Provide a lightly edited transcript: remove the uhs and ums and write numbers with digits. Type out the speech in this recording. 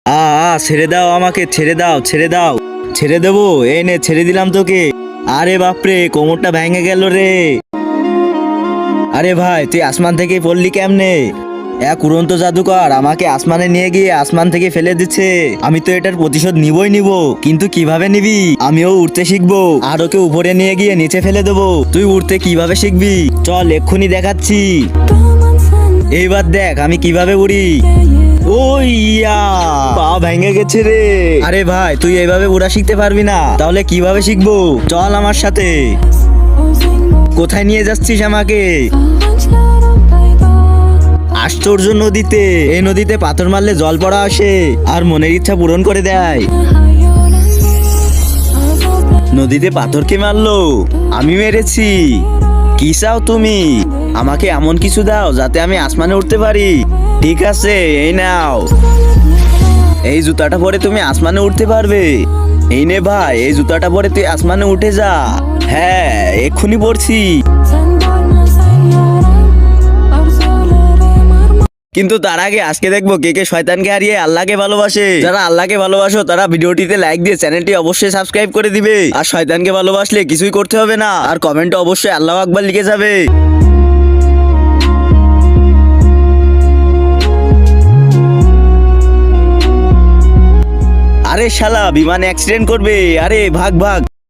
ছেড়ে দাও আমাকে, ছেড়ে দাও, ছেড়ে দাও। ছেড়ে দেবো? এই নে, ছেড়ে দিলাম তোকে। আরে বাপরে, কোমরটা ভেঙে গেল রে। আরে ভাই, তুই আসমান থেকে পড়লি কেমনে? এক উড়ন্ত জাদুকর আমাকে আসমানে নিয়ে গিয়ে আসমান থেকে ফেলে দিচ্ছে। আমি তো এটার প্রতিশোধ নিবই নিব, কিন্তু কিভাবে নিবি? আমিও উড়তে শিখবো, আর ওকে উপরে নিয়ে গিয়ে নিচে ফেলে দেবো। তুই উড়তে কিভাবে শিখবি? চল, এক্ষুনি দেখাচ্ছি। এইবার দেখ আমি কিভাবে উড়ি। ও ইয়া, পা ভেঙে গেছে রে। আরে ভাই, তুই এইভাবে উড়া শিখতে পারবি না, তাহলে কিভাবে শিখবো? চল আমার সাথে। কোথায় নিয়ে যাচ্ছিস আমাকে? আশ্চর্য নদীতে। এই নদীতে পাথর মারলে জল পড়া আসে, আর মনের ইচ্ছা পূরণ করে দেয়। নদীতে পাথর কে মারলো? আমি মেরেছি। কি চাও তুমি? আমাকে এমন কিছু দাও যাতে আমি আসমানে উঠতে পারি। ঠিক আছে, এই নাও। এই জুতাটা পরে তুমি আসমানে উঠতে পারবে। এই নে ভাই, এই জুতাটা পরে তুই আসমানে উঠে যা। হ্যাঁ, এক্ষুনি পড়ছি। কিন্তু তার আগে আজকে দেখবো কে কে শয়তানকে হারিয়ে আল্লাহকে ভালোবাসে। যারা আল্লাহকে ভালোবাসো তারা ভিডিওটিতে লাইক দিয়ে চ্যানেলটি অবশ্যই সাবস্ক্রাইব করে দিবে। আর শয়তানকে ভালোবাসলে কিছুই করতে হবে না, আর কমেন্টে অবশ্যই আল্লাহু আকবার লিখে যাবে। আরে শালা, বিমান অ্যাক্সিডেন্ট করবে। আরে ভাগ ভাগ।